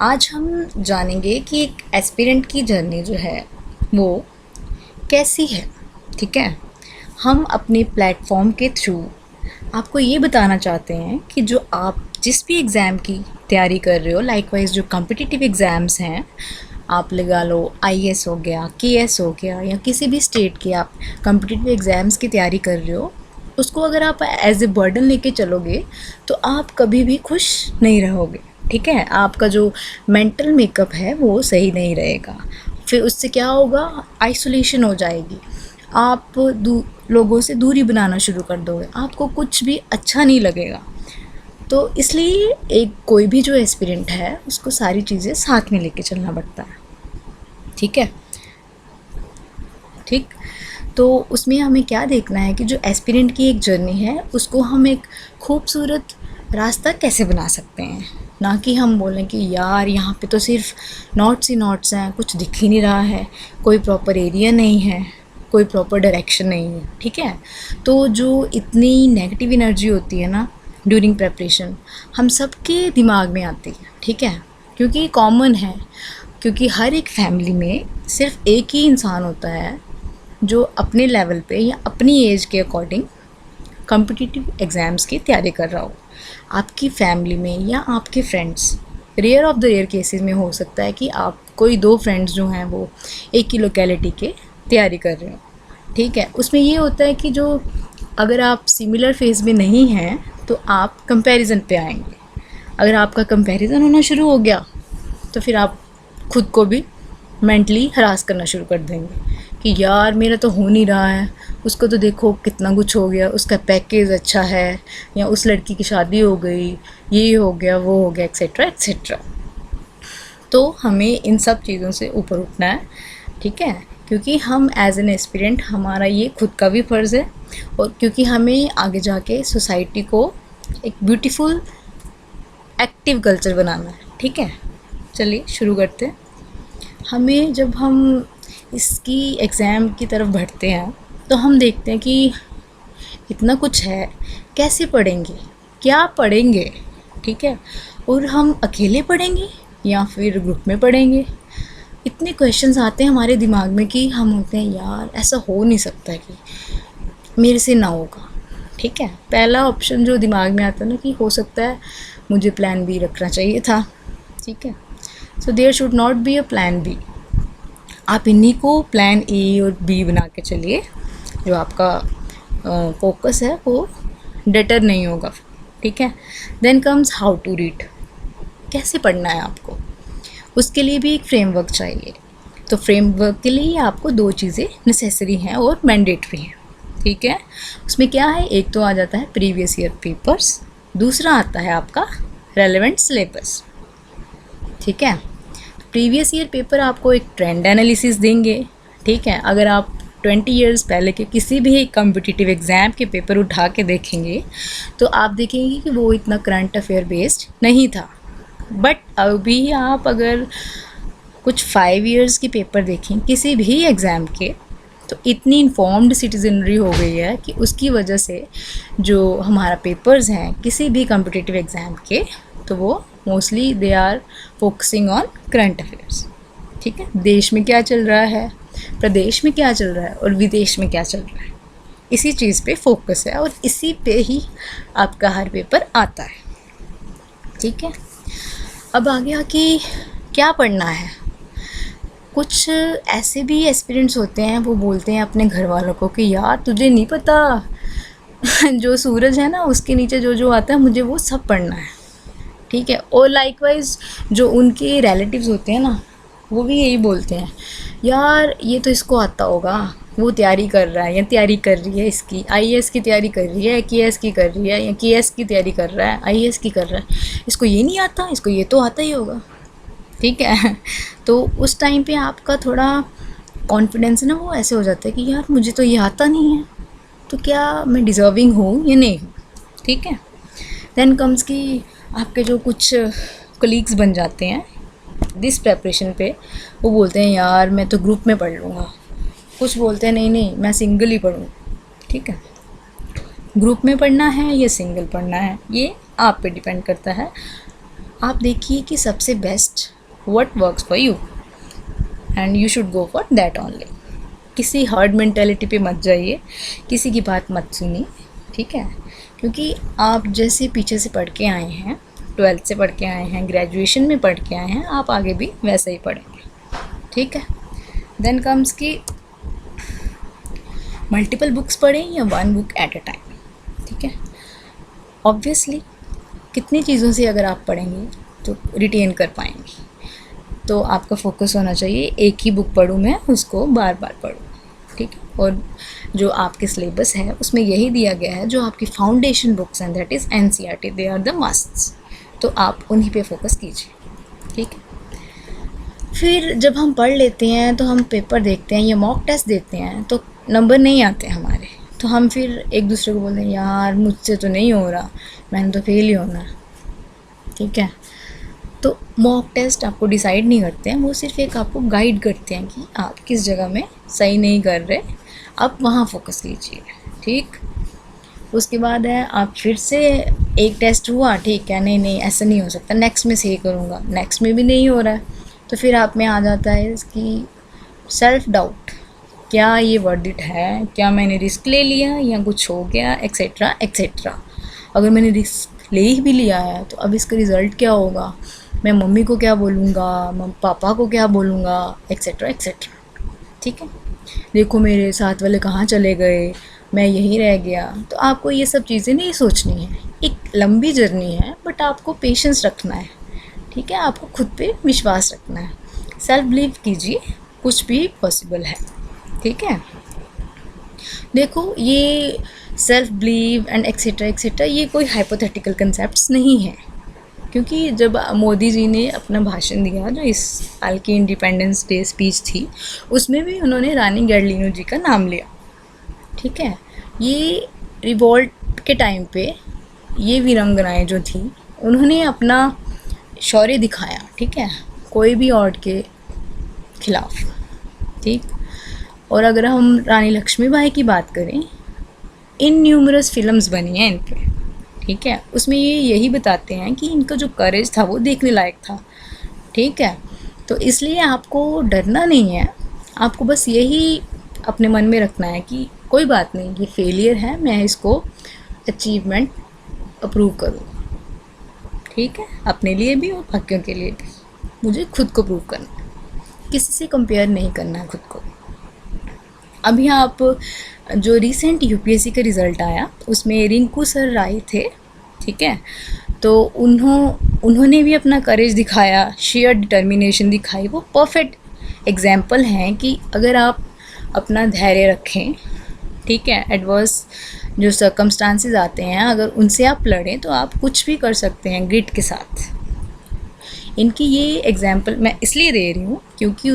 आज हम जानेंगे कि एक एस्पिरेंट की जर्नी जो है वो कैसी है। ठीक है, हम अपने प्लेटफॉर्म के थ्रू आपको ये बताना चाहते हैं कि जो आप जिस भी एग्ज़ाम की तैयारी कर रहे हो, लाइकवाइज जो कॉम्पिटिटिव एग्ज़ाम्स हैं, आप लगा लो आईएएस हो गया, केएस हो गया, या किसी भी स्टेट के आप कॉम्पिटिटिव एग्ज़ाम्स की तैयारी कर रहे हो, उसको अगर आप एज ए बर्डन लेके चलोगे तो आप कभी भी खुश नहीं रहोगे। ठीक है, आपका जो मेंटल मेकअप है वो सही नहीं रहेगा। फिर उससे क्या होगा, आइसोलेशन हो जाएगी, आप लोगों से दूरी बनाना शुरू कर दोगे, आपको कुछ भी अच्छा नहीं लगेगा। तो इसलिए एक कोई भी जो एस्पिरेंट है उसको सारी चीज़ें साथ में लेके चलना पड़ता है। ठीक है, ठीक। तो उसमें हमें क्या देखना है कि जो एस्पिरेंट की एक जर्नी है उसको हम एक खूबसूरत रास्ता कैसे बना सकते हैं, ना कि हम बोलें कि यार यहाँ पे तो सिर्फ नोट्स ही नोट्स हैं, कुछ दिख ही नहीं रहा है, कोई प्रॉपर एरिया नहीं है, कोई प्रॉपर डायरेक्शन नहीं है। ठीक है, तो जो इतनी नेगेटिव एनर्जी होती है ना ड्यूरिंग प्रेपरेशन, हम सबके दिमाग में आती है। ठीक है, क्योंकि कॉमन है, क्योंकि हर एक फैमिली में सिर्फ एक ही इंसान होता है जो अपने लेवल पे या अपनी एज के अकॉर्डिंग कॉम्पिटिटिव एग्ज़ाम्स की तैयारी कर रहा हो। आपकी फैमिली में या आपके friends, rare of the rare cases में हो सकता है कि आप कोई दो फ्रेंड्स जो हैं वो एक ही लोकेलिटी के तैयारी कर रहे हो। ठीक है, उसमें ये होता है कि जो अगर आप सिमिलर फेज़ में नहीं हैं तो आप कंपैरिजन पे आएंगे। अगर आपका कंपैरिजन होना शुरू हो गया तो फिर आप खुद को भी मेंटली हरास करना शुरू कर देंगे कि यार मेरा तो हो नहीं रहा है, उसको तो देखो कितना कुछ हो गया, उसका पैकेज अच्छा है, या उस लड़की की शादी हो गई, ये हो गया, वो हो गया, एक्सेट्रा एक्सेट्रा। तो हमें इन सब चीज़ों से ऊपर उठना है। ठीक है, क्योंकि हम एज एन एस्पिरेंट, हमारा ये खुद का भी फ़र्ज़ है, और क्योंकि हमें आगे जाके सोसाइटी को एक ब्यूटीफुल एक्टिव कल्चर बनाना है। ठीक है, चलिए शुरू करते हैं। हमें जब हम इसकी एग्ज़ाम की तरफ बढ़ते हैं तो हम देखते हैं कि इतना कुछ है, कैसे पढ़ेंगे, क्या पढ़ेंगे। ठीक है, और हम अकेले पढ़ेंगे या फिर ग्रुप में पढ़ेंगे। इतने क्वेश्चंस आते हैं हमारे दिमाग में कि हम होते हैं यार ऐसा हो नहीं सकता कि मेरे से ना होगा। ठीक है, पहला ऑप्शन जो दिमाग में आता है ना कि हो सकता है मुझे प्लान बी रखना चाहिए था। ठीक है, so there should not be a plan B. आप इन्हीं को प्लान ए और बी बना के चलिए, जो आपका फोकस है वो डेटर नहीं होगा। ठीक है, then comes how to read, कैसे पढ़ना है आपको, उसके लिए भी एक फ्रेमवर्क चाहिए। तो फ्रेमवर्क के लिए आपको दो चीज़ें नेसेसरी हैं और मैंडेटरी हैं। ठीक है, उसमें क्या है, एक तो आ जाता है प्रीवियस ईयर पेपर्स, दूसरा आता है आपका रेलेवेंट सिलेबस। ठीक है, प्रीवियस ईयर पेपर आपको एक ट्रेंड एनालिसिस देंगे। ठीक है, अगर आप 20 इयर्स पहले के किसी भी कॉम्पिटिटिव एग्ज़ाम के पेपर उठा के देखेंगे तो आप देखेंगे कि वो इतना करंट अफेयर बेस्ड नहीं था। बट अभी आप अगर कुछ 5 इयर्स के पेपर देखें किसी भी एग्ज़ाम के, तो इतनी इन्फॉर्म्ड सिटीजनरी हो गई है कि उसकी वजह से जो हमारा पेपर्स हैं किसी भी कॉम्पिटिटिव एग्ज़ाम के, तो वो mostly they are focusing on current affairs. ठीक है, देश में क्या चल रहा है, प्रदेश में क्या चल रहा है और विदेश में क्या चल रहा है, इसी चीज़ पे फोकस है और इसी पे ही आपका हर पेपर आता है। ठीक है, अब आ गया कि क्या पढ़ना है। कुछ ऐसे भी एस्पिरेंट्स होते हैं, वो बोलते हैं अपने घर वालों को कि यार तुझे नहीं पता जो सूरज है ना उसके नीचे जो जो आता है मुझे वो सब पढ़ना है। ठीक है, और लाइकवाइज जो उनके रिलेटिव्स होते हैं ना वो भी यही बोलते हैं, यार ये तो इसको आता होगा, वो तैयारी कर रहा है या तैयारी कर रही है, इसकी आईएएस की तैयारी कर रही है, केएस की कर रही है, या केएस की तैयारी कर रहा है, आईएएस की कर रहा है, इसको ये नहीं आता, इसको ये तो आता ही होगा। ठीक है, तो उस टाइम पे आपका थोड़ा कॉन्फिडेंस ना वो ऐसे हो जाता है कि यार मुझे तो ये आता नहीं है, तो क्या मैं डिज़र्विंग हूँ या नहीं हूँ। ठीक है, देन कम्स कि आपके जो कुछ कलीग्स बन जाते हैं दिस प्रेपरेशन पे, वो बोलते हैं यार मैं तो ग्रुप में पढ़ लूँगा, कुछ बोलते हैं नहीं नहीं मैं सिंगल ही पढ़ूँ। ठीक है, ग्रुप में पढ़ना है या सिंगल पढ़ना है ये आप पे डिपेंड करता है। आप देखिए कि सबसे best what works for you and you should go for that only. किसी हर्ड मेंटेलिटी पे मत जाइए, किसी की बात मत सुनिए, ठीक है? क्योंकि आप जैसे पीछे से पढ़ के आए हैं, 12th से पढ़ के आए हैं, ग्रेजुएशन में पढ़ के आए हैं, आप आगे भी वैसे ही पढ़ेंगे, ठीक है? देन कम्स कि मल्टीपल बुक्स पढ़ें या one book at a time, ठीक है? ऑब्वियसली कितनी चीज़ों से अगर आप पढ़ेंगे तो रिटेन कर पाएंगे, तो आपका फोकस होना चाहिए एक ही बुक पढ़ूँ मैं, उसको बार बार पढ़ूँ, ठीक है? और जो आपके सिलेबस है उसमें यही दिया गया है, जो आपकी फाउंडेशन बुक्स हैं that is NCERT, they are the musts, तो आप उन्हीं पे फोकस कीजिए, ठीक है? फिर जब हम पढ़ लेते हैं तो हम पेपर देखते हैं या मॉक टेस्ट देते हैं तो नंबर नहीं आते हमारे, तो हम फिर एक दूसरे को बोलते हैं यार मुझसे तो नहीं हो रहा, मैंने तो फेल ही होना, ठीक है? तो मॉक टेस्ट आपको डिसाइड नहीं करते हैं, वो सिर्फ एक आपको गाइड करते हैं कि आप किस जगह में सही नहीं कर रहे, आप वहाँ फोकस कीजिए, ठीक? उसके बाद है आप फिर से एक टेस्ट हुआ, ठीक है, नहीं ऐसा नहीं हो सकता, नेक्स्ट में सही करूँगा, नेक्स्ट में भी नहीं हो रहा है, तो फिर आप में आ जाता है इसकी सेल्फ डाउट, क्या ये वर्थ इट है, क्या मैंने रिस्क ले लिया या कुछ हो गया, एक्सेट्रा एक्सेट्रा। अगर मैंने रिस्क ले ही भी लिया है तो अब इसका रिज़ल्ट क्या होगा, मैं मम्मी को क्या बोलूँगा, पापा को क्या बोलूँगा, एक्सेट्रा एक्सेट्रा, ठीक है? देखो मेरे साथ वाले कहाँ चले गए, मैं यहीं रह गया। तो आपको ये सब चीज़ें नहीं सोचनी है, एक लंबी जर्नी है, बट आपको पेशेंस रखना है, ठीक है? आपको खुद पे विश्वास रखना है, सेल्फ बिलीव कीजिए, कुछ भी पॉसिबल है, ठीक है? देखो ये self believe and etcetera etcetera ये कोई हाइपोथेटिकल कंसेप्ट्स नहीं है, क्योंकि जब मोदी जी ने अपना भाषण दिया जो इस साल की इंडिपेंडेंस डे स्पीच थी, उसमें भी उन्होंने रानी गैरलिनो जी का नाम लिया, ठीक है? ये रिवॉल्ट के टाइम पे ये वीरांगनाएं जो थी उन्होंने अपना शौर्य दिखाया, ठीक है? कोई भी औरत के खिलाफ, ठीक? और अगर हम रानी लक्ष्मीबाई की बात करें, इन न्यूमरस फिल्म्स बनी हैं इन पे, ठीक है? उसमें ये यही बताते हैं कि इनका जो करेज था वो देखने लायक था, ठीक है? तो इसलिए आपको डरना नहीं है, आपको बस यही अपने मन में रखना है कि कोई बात नहीं, ये फेलियर है, मैं इसको अचीवमेंट अप्रूव करूँ, ठीक है? अपने लिए भी और बाकियों के लिए भी मुझे खुद को प्रूव करना है, किसी से कंपेयर नहीं करना है खुद को। अभी आप जो रिसेंट UPSC का रिज़ल्ट आया उसमें रिंकू सर आए थे, ठीक है? तो उन्होंने भी अपना करेज दिखाया, शेयर डिटर्मिनेशन दिखाई, वो परफेक्ट एग्जाम्पल हैं कि अगर आप अपना धैर्य रखें, ठीक है, एडवर्स जो सर्कमस्टांसेस आते हैं अगर उनसे आप लड़ें तो आप कुछ भी कर सकते हैं ग्रिट के साथ। इनकी ये एग्जाम्पल मैं इसलिए दे रही हूँ क्योंकि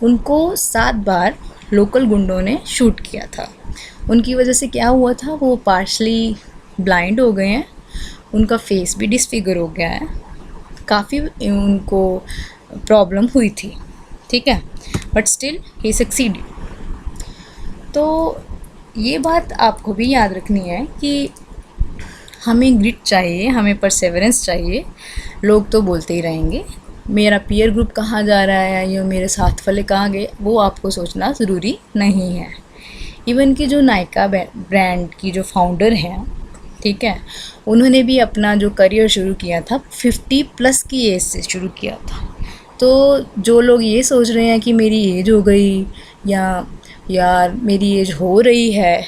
उनको 7 बार लोकल गुंडों ने शूट किया था। उनकी वजह से क्या हुआ था, वो पार्शली ब्लाइंड हो गए हैं, उनका फेस भी डिसफिगर हो गया है, काफ़ी उनको प्रॉब्लम हुई थी, ठीक है, बट स्टिल ही सक्सीडेड। तो ये बात आपको भी याद रखनी है कि हमें ग्रिट चाहिए, हमें परसेवरेंस चाहिए। लोग तो बोलते ही रहेंगे, मेरा पीयर ग्रुप कहाँ जा रहा है या मेरे साथ वाले कहाँ गए, वो आपको सोचना ज़रूरी नहीं है। इवन कि जो नायका ब्रांड की जो फाउंडर हैं, ठीक है, उन्होंने भी अपना जो करियर शुरू किया था 50+ की एज से शुरू किया था। तो जो लोग ये सोच रहे हैं कि मेरी एज हो गई या यार मेरी एज हो रही है,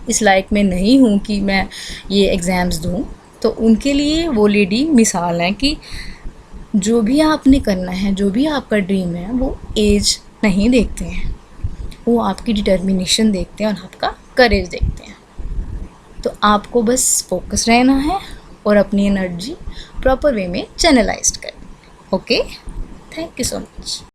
इस लायक में नहीं हूँ कि मैं ये एग्ज़ाम्स दूँ, तो उनके लिए वो लेडी मिसाल है कि जो भी आपने करना है, जो भी आपका ड्रीम है, वो एज नहीं देखते हैं, वो आपकी डिटर्मिनेशन देखते हैं और आपका करेज देखते हैं। तो आपको बस फोकस रहना है और अपनी एनर्जी प्रॉपर वे में चैनलाइज्ड करनी है। Okay, thank you so much.